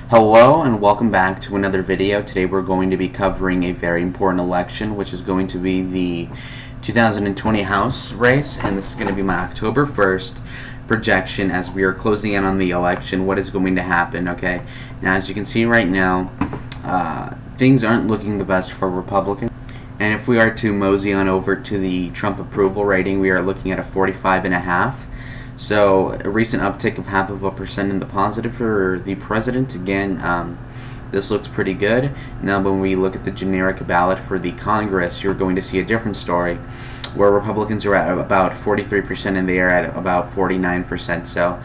Hello and welcome back to another video. Today we're going to be covering a very important election, which is going to be the 2020 House race, and this is going to be my October 1st projection as we are closing in on the election. What is going to happen? Okay, now as you can see right now, things aren't looking the best for Republicans. And if we are to mosey on over to the Trump approval rating, we are looking at a 45.5. So a recent uptick of 0.5% in the positive for the president. Again, this looks pretty good. Now when we look at the generic ballot for the Congress, you're going to see a different story, where Republicans are at about 43% and they are at about 49%. So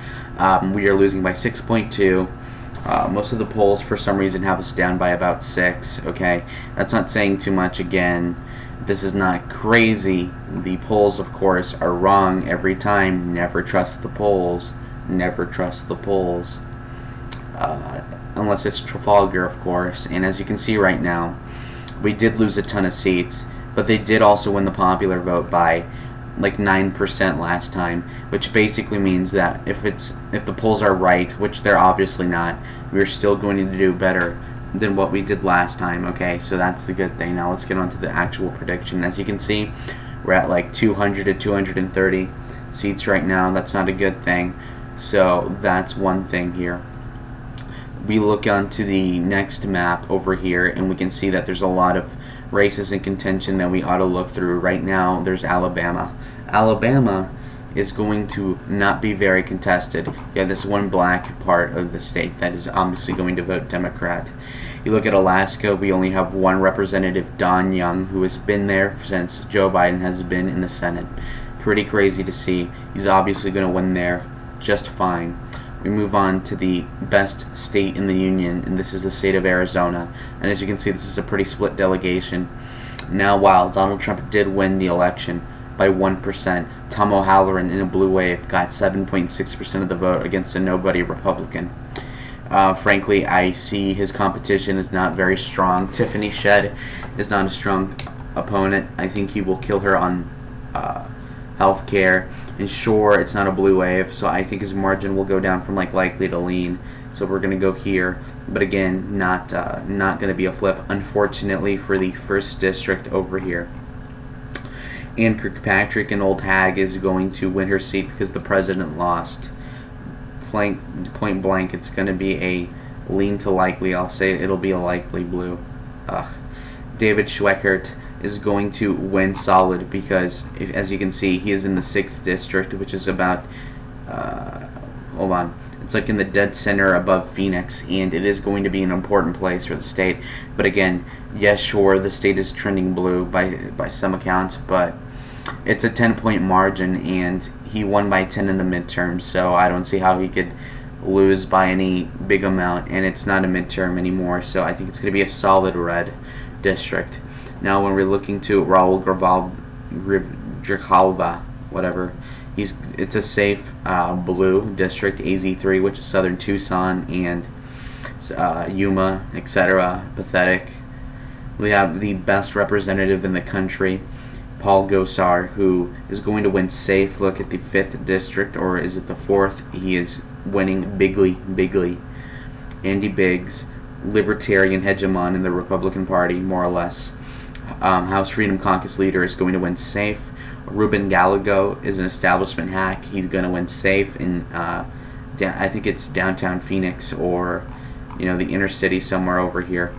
we are losing by 6.2. Most of the polls for some reason have us down by about 6. Okay, that's not saying too much. Again, this is not crazy. The polls, of course, are wrong every time. Never trust the polls. Never trust the polls. Unless it's Trafalgar, of course. And as you can see right now, we did lose a ton of seats, but they did also win the popular vote by like 9% last time, which basically means that if the polls are right, which they're obviously not, we're still going to do better than what we did last time. Okay, so that's the good thing. Now let's get on to the actual prediction. As you can see, we're at like 200 to 230 seats right now. That's not a good thing. So that's one thing here. We look onto the next map over here, and we can see that there's a lot of races in contention that we ought to look through. Right now, there's Alabama. Alabama is going to not be very contested. You have this one black part of the state that is obviously going to vote Democrat. You look at Alaska, we only have one representative, Don Young, who has been there since Joe Biden has been in the Senate. Pretty crazy to see. He's obviously going to win there just fine. We move on to the best state in the union, and this is the state of Arizona. And as you can see, this is a pretty split delegation. Now, while Donald Trump did win the election by 1%, Tom O'Halloran in a blue wave got 7.6% of the vote against a nobody Republican. Frankly, I see his competition is not very strong. Tiffany Shedd is not a strong opponent. I think he will kill her on health care. And sure, it's not a blue wave, so I think his margin will go down from like likely to lean. So we're going to go here. But again, not going to be a flip, unfortunately, for the 1st district over here. Ann Kirkpatrick, an old hag, is going to win her seat because the president lost. Point blank, it's going to be a lean to likely. I'll say it'll be a likely blue. David Schweikert is going to win solid because, as you can see, he is in the 6th district, which is about, hold on, it's like in the dead center above Phoenix, and it is going to be an important place for the state. But again, yes, sure, the state is trending blue by some accounts, but it's a 10-point margin, and he won by 10 in the midterm, so I don't see how he could lose by any big amount, and it's not a midterm anymore, so I think it's going to be a solid red district. Now when we're looking to Raul Grijalva, whatever, it's a safe blue district, AZ3, which is southern Tucson and Yuma, etc. Pathetic. We have the best representative in the country, Paul Gosar, who is going to win safe. Look at the 5th district, or is it the 4th? He is winning bigly. Andy Biggs, libertarian hegemon in the Republican Party, more or less. House Freedom Caucus leader, is going to win safe. Ruben Gallego is an establishment hack. He's going to win safe in, I think it's downtown Phoenix, or the inner city somewhere over here.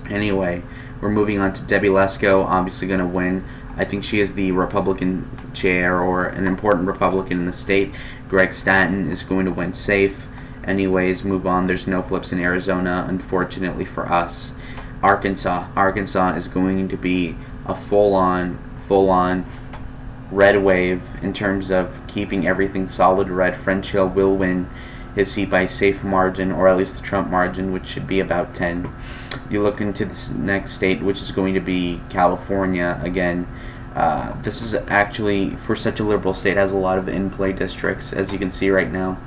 Anyway, we're moving on to Debbie Lesko, obviously going to win. I think she is the Republican chair, or an important Republican in the state. Greg Stanton is going to win safe. Anyways, move on. There's no flips in Arizona, unfortunately for us. Arkansas is going to be a full-on red wave in terms of keeping everything solid red. French Hill will win his seat by a safe margin, or at least the Trump margin, which should be about 10. You look into this next state, which is going to be California. Again, this is actually, for such a liberal state, has a lot of in-play districts, as you can see right now.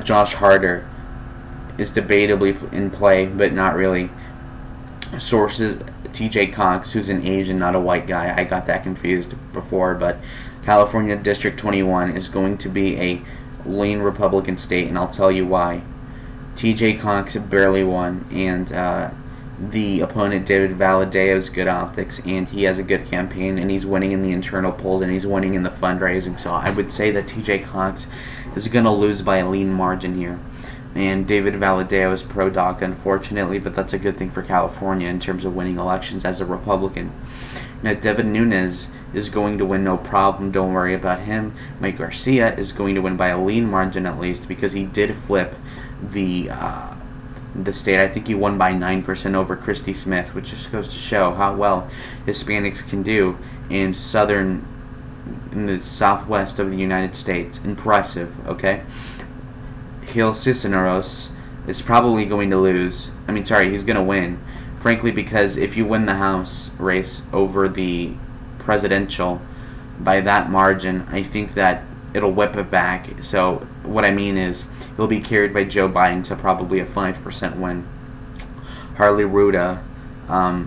Josh Harder is debatably in play, but not really. Sources, TJ Cox, who's an Asian, not a white guy. I got that confused before, but California District 21 is going to be a lean Republican state, and I'll tell you why. T.J. Cox barely won, and the opponent, David Valadao, has good optics, and he has a good campaign, and he's winning in the internal polls, and he's winning in the fundraising. So I would say that T.J. Cox is going to lose by a lean margin here. And David Valadao is pro-DACA, unfortunately, but that's a good thing for California in terms of winning elections as a Republican. Now, Devin Nunes is going to win no problem. Don't worry about him. Mike Garcia is going to win by a lean margin at least because he did flip the state. I think he won by 9% over Christy Smith, which just goes to show how well Hispanics can do in the southwest of the United States. Impressive, okay? Gil Cisneros is probably going to lose. He's going to win. Frankly, because if you win the House race over the presidential by that margin, I think that it'll whip it back. So what I mean is he'll be carried by Joe Biden to probably a 5% win. Harley Ruda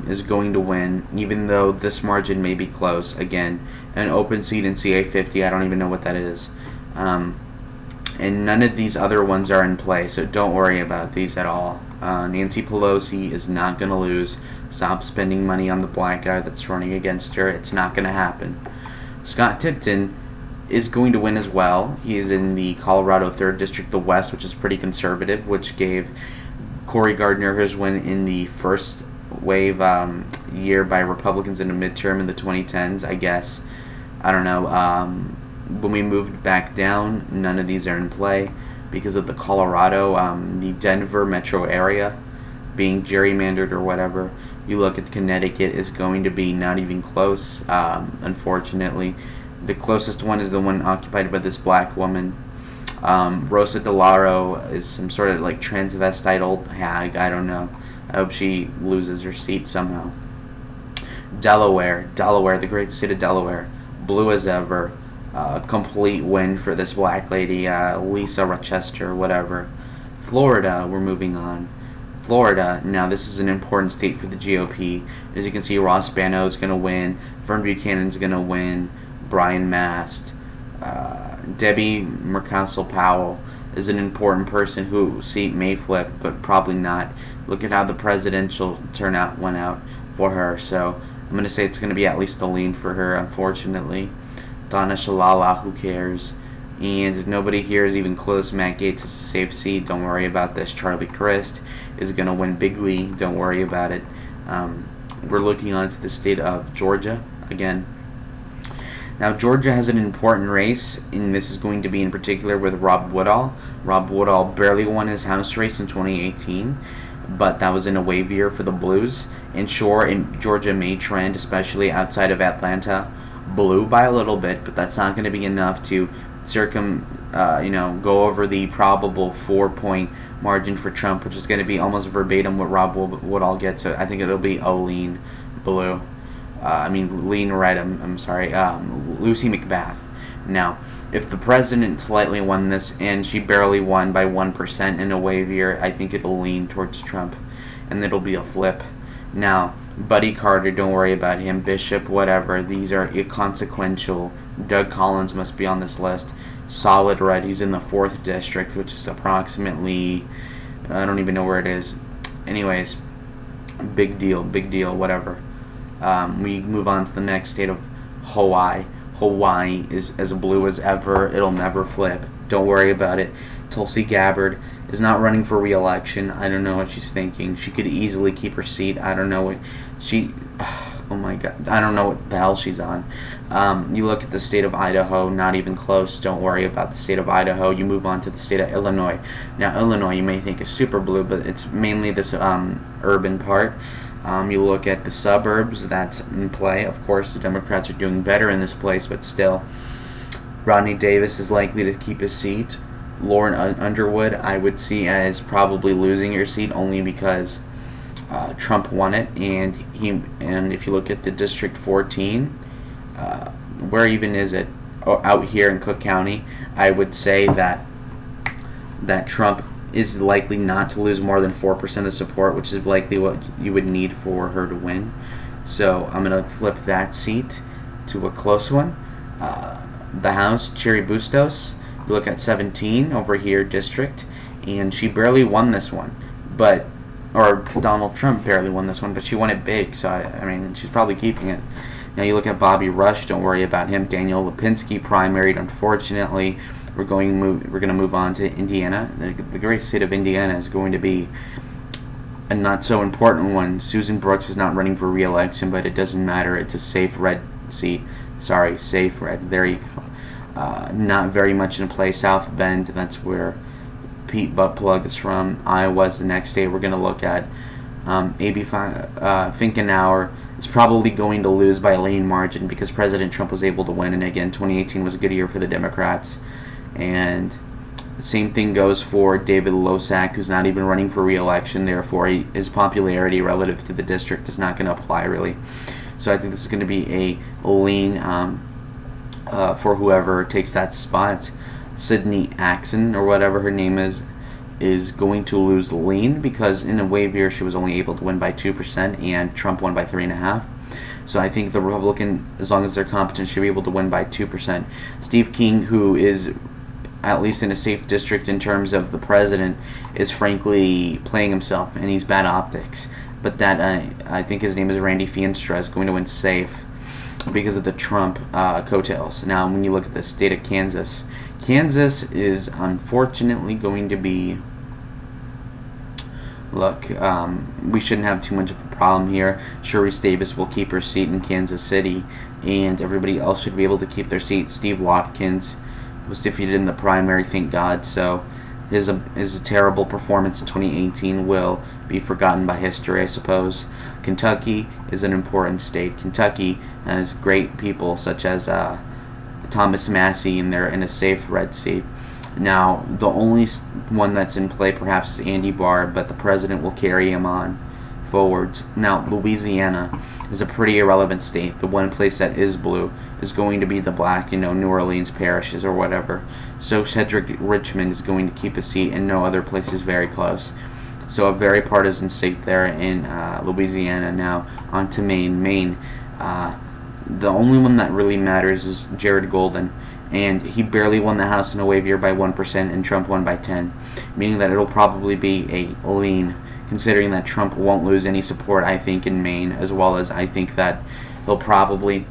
is going to win, even though this margin may be close. Again, an open seat in CA50, I don't even know what that is. And none of these other ones are in play, so don't worry about these at all. Nancy Pelosi is not going to lose. Stop spending money on the black guy that's running against her. It's not going to happen. Scott Tipton is going to win as well. He is in the Colorado 3rd District, the West, which is pretty conservative, which gave Cory Gardner his win in the first wave year by Republicans in a midterm in the 2010s, I guess. I don't know. When we moved back down, none of these are in play because of the Colorado, the Denver metro area being gerrymandered or whatever. You look at Connecticut, is going to be not even close, unfortunately. The closest one is the one occupied by this black woman. Rosa DeLauro is some sort of like transvestite old hag. I don't know. I hope she loses her seat somehow. Delaware, the great state of Delaware, blue as ever. Complete win for this black lady, Lisa Rochester, whatever. Florida, we're moving on. Florida, now this is an important state for the GOP. As you can see, Ross Bano is going to win. Vern Buchanan's going to win. Brian Mast. Debbie Murcaso-Powell is an important person whose seat may flip, but probably not. Look at how the presidential turnout went out for her. So I'm going to say it's going to be at least a lean for her, unfortunately. Donna Shalala, who cares? And if nobody here is even close, Matt Gaetz is a safe seat. Don't worry about this. Charlie Crist is going to win bigly. Don't worry about it. We're looking on to the state of Georgia again. Now, Georgia has an important race, and this is going to be in particular with Rob Woodall. Rob Woodall barely won his House race in 2018, but that was in a wave year for the Blues. And sure, Georgia may trend, especially outside of Atlanta, blue by a little bit, but that's not going to be enough to go over the probable 4-point margin for Trump, which is going to be almost verbatim what Rob Woodall gets. So I think it'll be lean blue. Lean red. I'm sorry. Lucy McBath. Now, if the president slightly won this and she barely won by 1% in a wave year, I think it'll lean towards Trump, and it'll be a flip. Now, Buddy Carter, don't worry about him. Bishop, whatever. These are inconsequential. Doug Collins must be on this list. Solid red. He's in the 4th district, which is approximately, I don't even know where it is. Anyways, big deal, whatever. We move on to the next state of Hawaii. Hawaii is as blue as ever. It'll never flip. Don't worry about it. Tulsi Gabbard is not running for re-election. I don't know what she's thinking. She could easily keep her seat. I don't know what she... Oh my God. I don't know what the hell she's on. You look at the state of Idaho, not even close. Don't worry about the state of Idaho. You move on to the state of Illinois. Now, Illinois you may think is super blue, but it's mainly this urban part. You look at the suburbs, that's in play. Of course, the Democrats are doing better in this place, but still. Rodney Davis is likely to keep his seat. Lauren Underwood, I would see as probably losing her seat only because Trump won it, and if you look at the District 14, where even is it? Oh, out here in Cook County, I would say that Trump is likely not to lose more than 4% of support, which is likely what you would need for her to win. So I'm going to flip that seat to a close one. The House, Cherry Bustos, you look at 17 over here, district, and she barely won this one, or Donald Trump barely won this one, but she won it big, so I mean, she's probably keeping it. Now you look at Bobby Rush, don't worry about him. Daniel Lipinski primaried, unfortunately. We're going to move on to Indiana. The great state of Indiana is going to be a not so important one. Susan Brooks is not running for re-election, but it doesn't matter. It's a safe red seat. Sorry, safe red. There you go. Not very much in play. South Bend, that's where Pete Buttplug is from. Iowa's the next state we're going to look at. A.B. Finkenauer is probably going to lose by a lean margin because President Trump was able to win, and again, 2018 was a good year for the Democrats. And the same thing goes for David Losack, who's not even running for re-election. Therefore, his popularity relative to the district is not going to apply, really. So I think this is going to be a lean for whoever takes that spot. Sydney Axon, or whatever her name is going to lose lean because in a wave year she was only able to win by 2% and Trump won by 3.5%. So I think the Republican, as long as they're competent, should be able to win by 2%. Steve King, who is at least in a safe district in terms of the president, is frankly playing himself, and he's bad optics. But that I think his name is Randy Feenstra, is going to win safe because of the Trump coattails. Now, when you look at the state of Kansas, Kansas is unfortunately going to be. Look, we shouldn't have too much of a problem here. Sharice Davis will keep her seat in Kansas City, and everybody else should be able to keep their seat. Steve Watkins was defeated in the primary, thank God, so his terrible performance in 2018 will be forgotten by history, I suppose. Kentucky is an important state. Kentucky has great people such as Thomas Massey, and they're in a safe red seat. Now, the only one that's in play perhaps is Andy Barr, but the president will carry him on forwards. Now, Louisiana is a pretty irrelevant state. The one place that is blue is going to be the black, New Orleans parishes or whatever. So Cedric Richmond is going to keep a seat, and no other place is very close. So a very partisan state there in Louisiana. Now, on to Maine. Maine, the only one that really matters is Jared Golden. And he barely won the House in a wave year by 1%, and Trump won by 10%, meaning that it'll probably be a lean, considering that Trump won't lose any support, I think, in Maine, as well as I think that he'll probably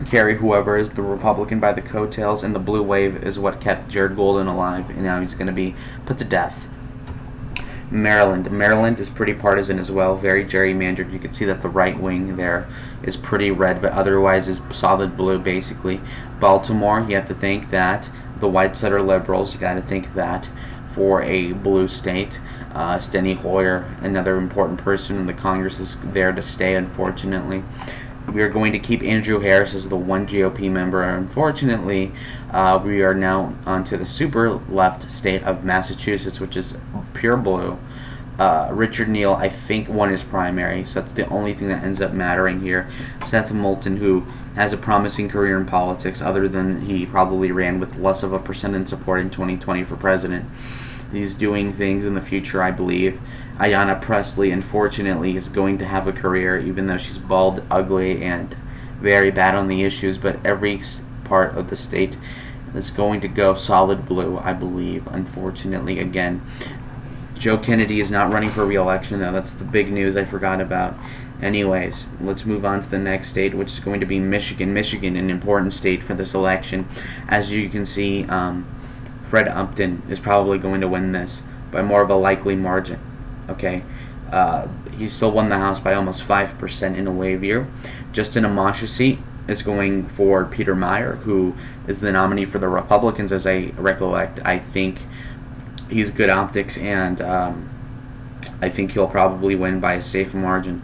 carry whoever is the Republican by the coattails, and the blue wave is what kept Jared Golden alive, and now he's going to be put to death. Maryland is pretty partisan as well, very gerrymandered. You can see that the right wing there is pretty red, but otherwise is solid blue, basically. Baltimore, you have to think that. The whites that are liberals, you got to think that for a blue state. Steny Hoyer, another important person in the Congress, is there to stay, unfortunately. We are going to keep Andrew Harris as the one GOP member. Unfortunately, we are now onto the super left state of Massachusetts, which is pure blue. Richard Neal, I think, won his primary, so that's the only thing that ends up mattering here. Seth Moulton, who has a promising career in politics, other than he probably ran with less of a percent in support in 2020 for president. He's doing things in the future, I believe. Ayanna Pressley, unfortunately, is going to have a career, even though she's bald, ugly, and very bad on the issues, but every part of the state is going to go solid blue, I believe, unfortunately, again. Joe Kennedy is not running for re-election, though. That's the big news I forgot about. Anyways, let's move on to the next state, which is going to be Michigan. Michigan, an important state for this election. As you can see, Fred Upton is probably going to win this by more of a likely margin. Okay, he still won the House by almost 5% in a wave year. Justin Amash's seat is going for Peter Meyer, who is the nominee for the Republicans, as I recollect. I think he's good optics, and I think he'll probably win by a safe margin.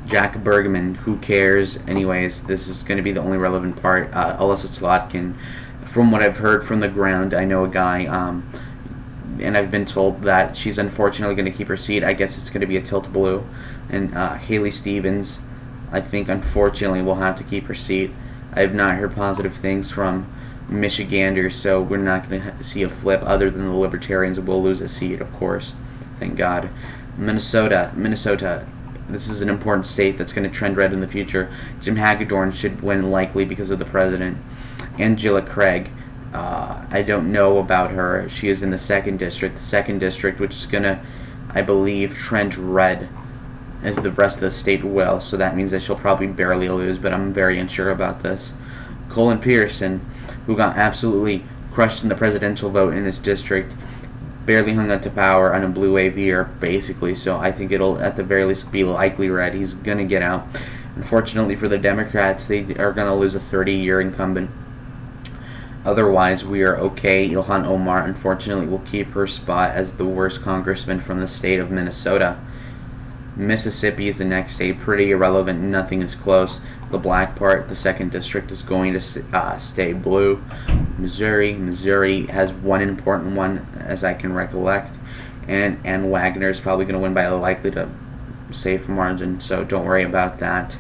Jack Bergman, who cares? Anyways, this is going to be the only relevant part. Alyssa Slotkin, from what I've heard from the ground, I know a guy, and I've been told that she's unfortunately going to keep her seat. I guess it's going to be a tilt blue. And Haley Stevens, I think, unfortunately, will have to keep her seat. I have not heard positive things from Michiganders, so we're not going to see a flip, other than the Libertarians will lose a seat, of course. Thank God. Minnesota. This is an important state that's going to trend red in the future. Jim Hagedorn should win likely because of the president. Angela Craig, I don't know about her. She is in the 2nd district. The 2nd district, which is going to, I believe, trend red, as the rest of the state will. So that means that she'll probably barely lose, but I'm very unsure about this. Colin Pearson, who got absolutely crushed in the presidential vote in his district, barely hung on to power on a blue wave year, basically. So I think it'll, at the very least, be likely red. He's going to get out. Unfortunately for the Democrats, they are going to lose a 30-year incumbent. Otherwise, we are okay. Ilhan Omar, unfortunately, will keep her spot as the worst congressman from the state of Minnesota. Mississippi is the next state. Pretty irrelevant. Nothing is close. The black part, the 2nd district, is going to stay blue. Missouri has one important one, as I can recollect. And Wagner is probably going to win by a likely to safe margin, so don't worry about that.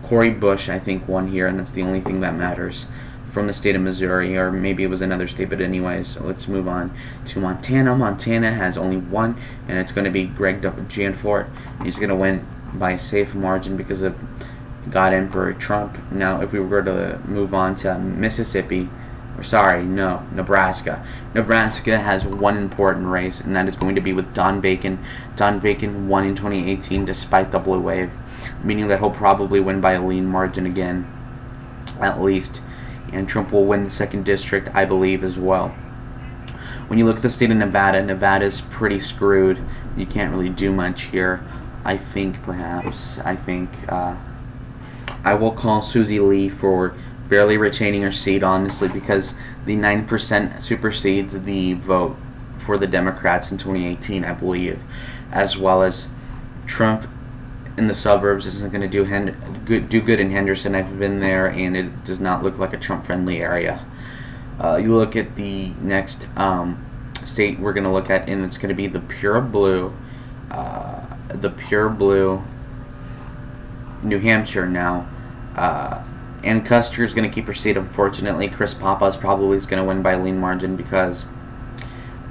Cori Bush, I think, won here, and that's the only thing that matters. From the state of Missouri, or maybe it was another state, but anyways, so let's move on to Montana. Montana has only one, and it's going to be Greg Gianforte. He's going to win by a safe margin because of God Emperor Trump. Now, if we were to move on to Mississippi, Nebraska. Nebraska has one important race, and that is going to be with Don Bacon. Don Bacon won in 2018 despite the blue wave, meaning that he'll probably win by a lean margin again, at least. And Trump will win the 2nd district, I believe, as well. When you look at the state of Nevada, Nevada's pretty screwed. You can't really do much here. I think I will call Susie Lee for barely retaining her seat, honestly, because the 9% supersedes the vote for the Democrats in 2018, I believe, as well as Trump in the suburbs isn't going to do good in Henderson. I've been there, and it does not look like a Trump-friendly area. You look at the next state we're going to look at, and it's going to be the pure blue New Hampshire now. Ann Custer is going to keep her seat, unfortunately. Chris Papas probably is going to win by a lean margin because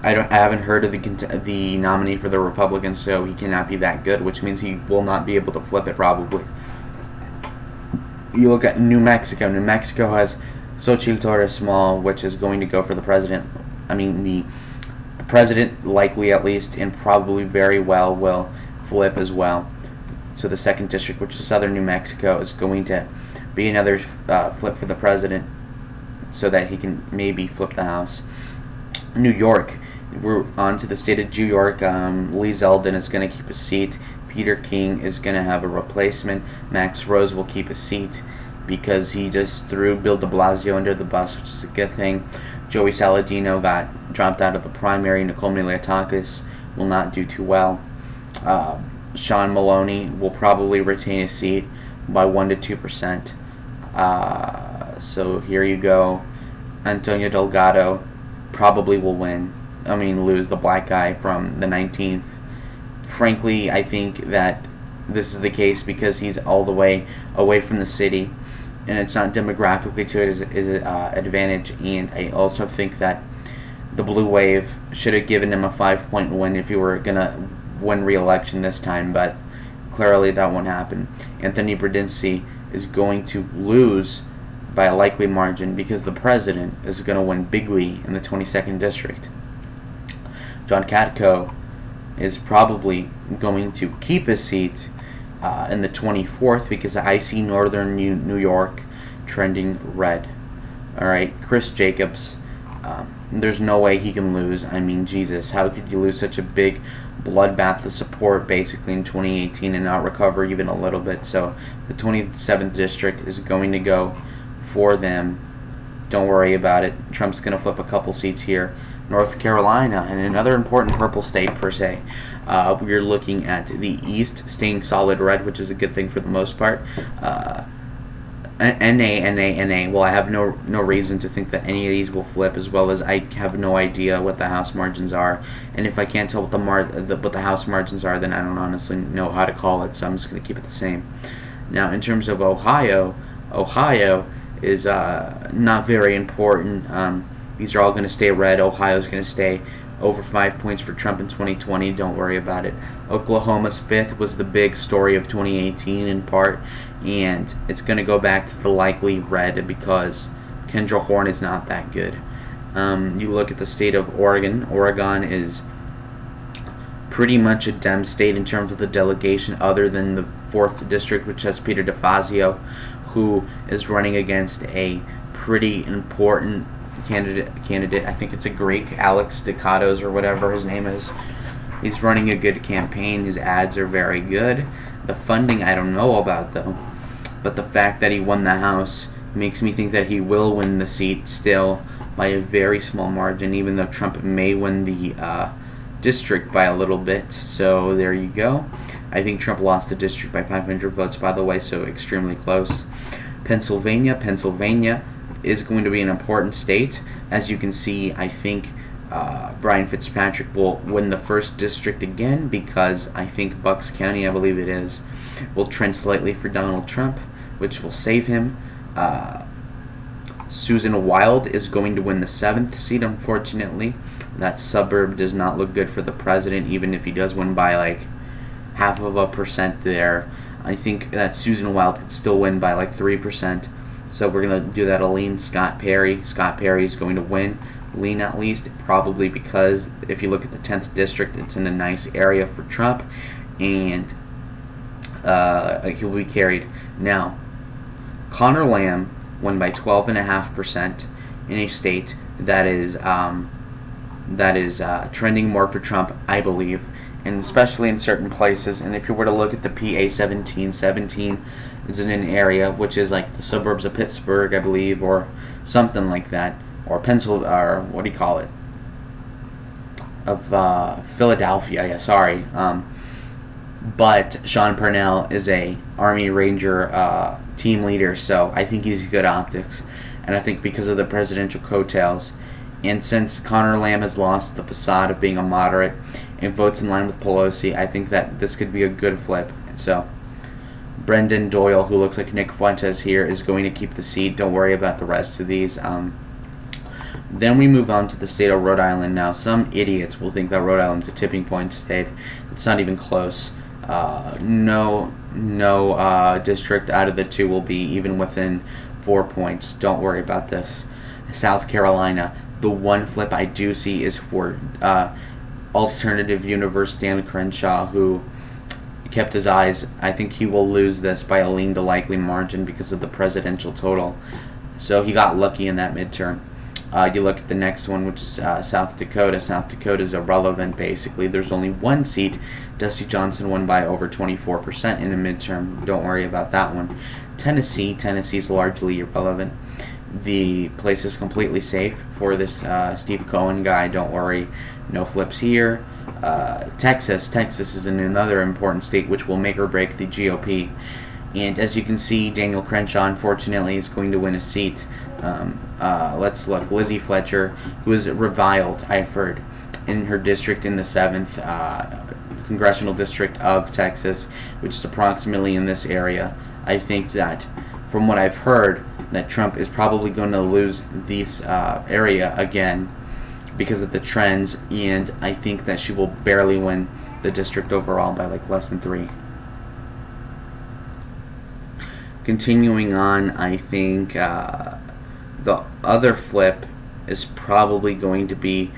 I haven't heard of the nominee for the Republicans, so he cannot be that good, which means he will not be able to flip it probably. You look at New Mexico. New Mexico has Xochitl Torres Small, which is going to go for the president. The president, likely at least, and probably very well will flip as well. So the 2nd district, which is southern New Mexico, is going to be another flip for the president so that he can maybe flip the House. New York. We're on to the state of New York. Lee Zeldin is going to keep a seat. Peter King is going to have a replacement. Max Rose will keep a seat because he just threw Bill de Blasio under the bus, which is a good thing. Joey Saladino got dropped out of the primary. Nicole Miliatakis will not do too well. Sean Maloney will probably retain a seat by 1 to 2%. So here you go. Antonio Delgado probably will lose, the black guy from the 19th. Frankly, I think that this is the case because he's all the way away from the city, and it's not demographically to his advantage. And I also think that the blue wave should have given him a 5-point win if he were going to win re-election this time, but clearly that won't happen. Anthony Bourdaincy is going to lose by a likely margin because the president is going to win bigly in the 22nd district. John Katko is probably going to keep his seat in the 24th because I see northern New York trending red. All right, Chris Jacobs, there's no way he can lose. Jesus, how could you lose such a big bloodbath of support basically in 2018 and not recover even a little bit? So the 27th district is going to go for them. Don't worry about it. Trump's going to flip a couple seats here. North Carolina, and another important purple state per se. We're looking at the East staying solid red, which is a good thing for the most part. NA. Well, I have no reason to think that any of these will flip, as well as I have no idea what the House margins are. And if I can't tell what the House margins are, then I don't honestly know how to call it, so I'm just going to keep it the same. Now, in terms of Ohio is not very important. These are all going to stay red. Ohio's going to stay over 5 points for Trump in 2020. Don't worry about it. Oklahoma's 5th was the big story of 2018 in part, and it's going to go back to the likely red because Kendra Horn is not that good. You look at the state of Oregon. Oregon is pretty much a Dem state in terms of the delegation, other than the 4th district, which has Peter DeFazio, who is running against a pretty important candidate. I think it's a Greek, Alex Dikatos or whatever his name is. He's running a good campaign. His ads are very good. The funding I don't know about, though. But the fact that he won the House makes me think that he will win the seat still by a very small margin, even though Trump may win the district by a little bit. So there you go. I think Trump lost the district by 500 votes, by the way, so extremely close. Pennsylvania is going to be an important state. As you can see, I think Brian Fitzpatrick will win the 1st district again, because I think Bucks County, I believe it is, will trend slightly for Donald Trump, which will save him. Susan Wild is going to win the 7th seat, unfortunately. That suburb does not look good for the president, even if he does win by like 0.5% there. I think that Susan Wild could still win by like 3%. So we're going to do that. Aline Scott Perry. Scott Perry is going to win. Lean at least, probably because if you look at the 10th district, it's in a nice area for Trump, and he'll be carried. Now, Connor Lamb won by 12.5% in a state that is trending more for Trump, I believe, and especially in certain places. And if you were to look at the PA 17 is in an area which is like the suburbs of Pittsburgh, I believe, or something like that, or or what do you call it, of Philadelphia. Yeah, sorry. But Sean Parnell is a Army Ranger team leader, so I think he's good optics. And I think because of the presidential coattails, and since Connor Lamb has lost the facade of being a moderate and votes in line with Pelosi, I think that this could be a good flip. So Brendan Doyle, who looks like Nick Fuentes here, is going to keep the seat. Don't worry about the rest of these. Then we move on to the state of Rhode Island. Now, some idiots will think that Rhode Island's a tipping point state. It's not even close. No district out of the 2 will be even within 4 points. Don't worry about this. South Carolina, the one flip I do see is for Alternative Universe Dan Crenshaw, who kept his eyes. I think he will lose this by a lean to likely margin because of the presidential total. So he got lucky in that midterm. You look at the next one, which is South Dakota. South Dakota is irrelevant, basically. There's only one seat. Dusty Johnson won by over 24% in a midterm. Don't worry about that one. Tennessee's largely irrelevant. The place is completely safe for this Steve Cohen guy. Don't worry. No flips here. Texas is in another important state which will make or break the GOP. And as you can see, Daniel Crenshaw, unfortunately, is going to win a seat. Let's look. Lizzie Fletcher, who is reviled, I've heard, in her district in the 7th congressional district of Texas, which is approximately in this area. I think that, from what I've heard, that Trump is probably going to lose this area again because of the trends, and I think that she will barely win the district overall by like less than 3. Continuing on, I think the other flip is probably going to be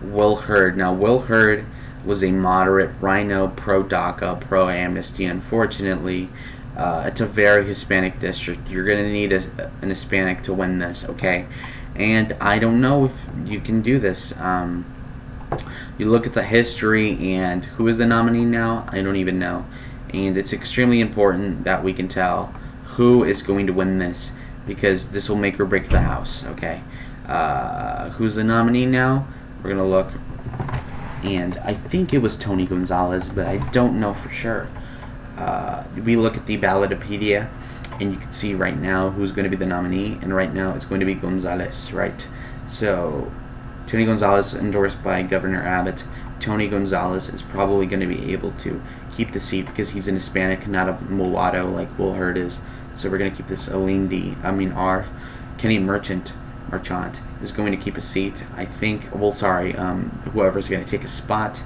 Will Hurd. Now, Will Hurd was a moderate rhino, pro-DACA, pro-amnesty. Unfortunately, it's a very Hispanic district. You're going to need an Hispanic to win this, okay? And I don't know if you can do this. You look at the history, and who is the nominee now? I don't even know. And it's extremely important that we can tell who is going to win this, because this will make or break the House, okay? Who's the nominee now? We're going to look. And I think it was Tony Gonzalez, but I don't know for sure. We look at the Ballotopedia, and you can see right now who's going to be the nominee, and right now it's going to be Gonzalez, right? So, Tony Gonzalez endorsed by Governor Abbott. Tony Gonzalez is probably going to be able to keep the seat because he's an Hispanic, not a mulatto like Will Hurd is. So we're going to keep this Kenny Merchant is going to keep a seat. I think, whoever's going to take a spot.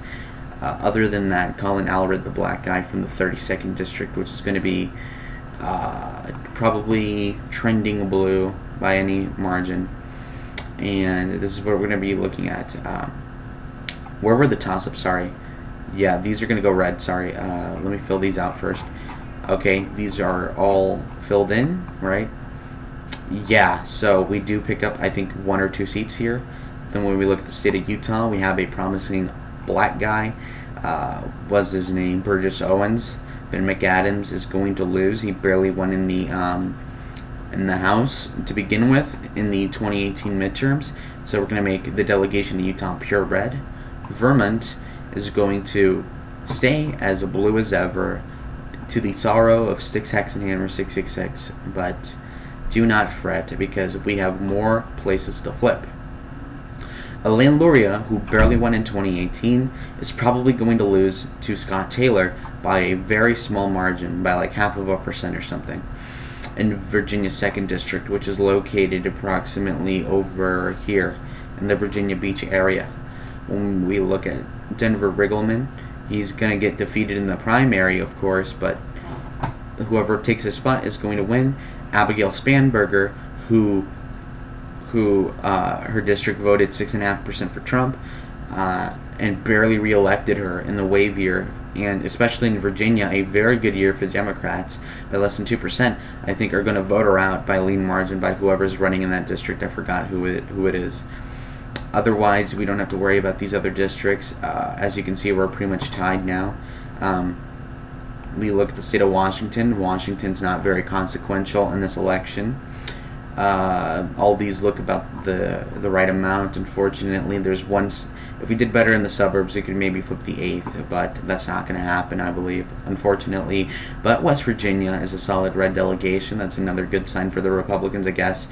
Other than that, Colin Allred, the black guy from the 32nd District, which is going to be probably trending blue by any margin. And this is what we're going to be looking at. Where were the toss-ups? Sorry. Yeah, these are going to go red. Sorry. Let me fill these out first. Okay, these are all filled in, right? Yeah, so we do pick up, I think, 1 or 2 seats here. Then when we look at the state of Utah, we have a promising black guy. What's his name? Burgess Owens. Ben McAdams is going to lose. He barely won in the House to begin with in the 2018 midterms. So we're going to make the delegation to Utah pure red. Vermont is going to stay as blue as ever, to the sorrow of Sticks, Hex, and Hammer 666. But do not fret, because we have more places to flip. Elaine Luria, who barely won in 2018, is probably going to lose to Scott Taylor by a very small margin, by like 0.5% or something, in Virginia's 2nd District, which is located approximately over here in the Virginia Beach area. When we look at Denver Riggleman, he's going to get defeated in the primary, of course, but whoever takes his spot is going to win. Abigail Spanberger, who her district voted 6.5% for Trump, and barely reelected her in the wave year, and especially in Virginia, a very good year for the Democrats, by less than 2%, I think are going to vote her out by a lean margin by whoever's running in that district. I forgot who it is. Otherwise, we don't have to worry about these other districts. As you can see, we're pretty much tied now. We look at the state of Washington. Washington's not very consequential in this election. All these look about the right amount. Unfortunately, there's one. If we did better in the suburbs, we could maybe flip the 8th, but that's not going to happen, I believe, unfortunately. But West Virginia is a solid red delegation. That's another good sign for the Republicans, I guess.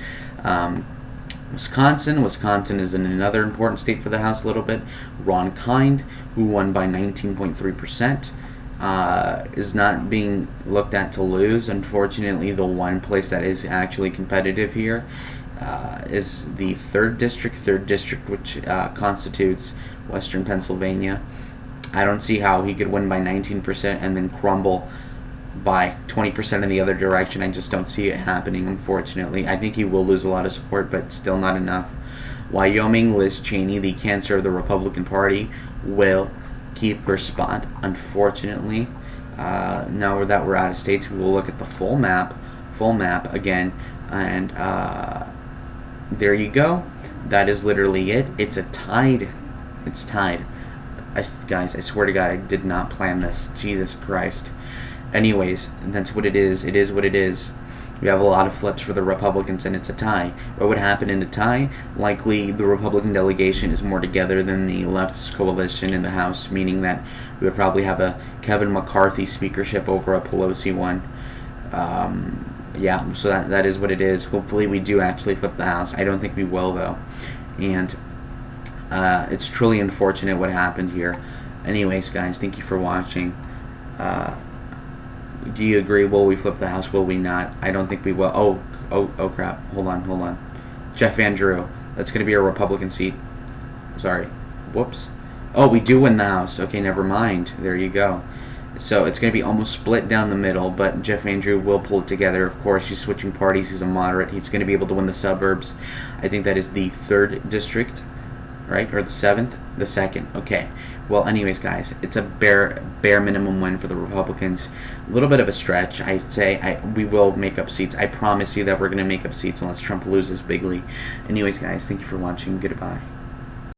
Wisconsin is in another important state for the House a little bit. Ron Kind, who won by 19.3%. Is not being looked at to lose. Unfortunately, the one place that is actually competitive here is the 3rd District, which constitutes Western Pennsylvania. I don't see how he could win by 19% and then crumble by 20% in the other direction. I just don't see it happening, unfortunately. I think he will lose a lot of support, but still not enough. Wyoming, Liz Cheney, the cancer of the Republican Party, will keep her spot, unfortunately. Now that we're out of states, we will look at the full map again, and there you go. That is literally it. It's tied. Guys, I swear to God, I did not plan this. Jesus Christ. Anyways, that's what it is. It is what it is. We have a lot of flips for the Republicans, and it's a tie. What would happen in a tie? Likely the Republican delegation is more together than the leftist coalition in the House, meaning that we would probably have a Kevin McCarthy speakership over a Pelosi one. Yeah, so that is what it is. Hopefully we do actually flip the House. I don't think we will, though. And it's truly unfortunate what happened here. Anyways, guys, thank you for watching. Do you agree? Will we flip the House? Will we not? I don't think we will. Oh crap. Hold on. Jeff Van Drew. That's going to be a Republican seat. Sorry. Whoops. Oh, we do win the House. Okay, never mind. There you go. So it's going to be almost split down the middle, but Jeff Van Drew will pull it together. Of course, he's switching parties. He's a moderate. He's going to be able to win the suburbs. I think that is the 3rd District, right? Or the 7th? The 2nd. Okay. Well, anyways, guys, it's a bare minimum win for the Republicans. A little bit of a stretch. I say we will make up seats. I promise you that we're going to make up seats unless Trump loses bigly. Anyways, guys, thank you for watching. Goodbye.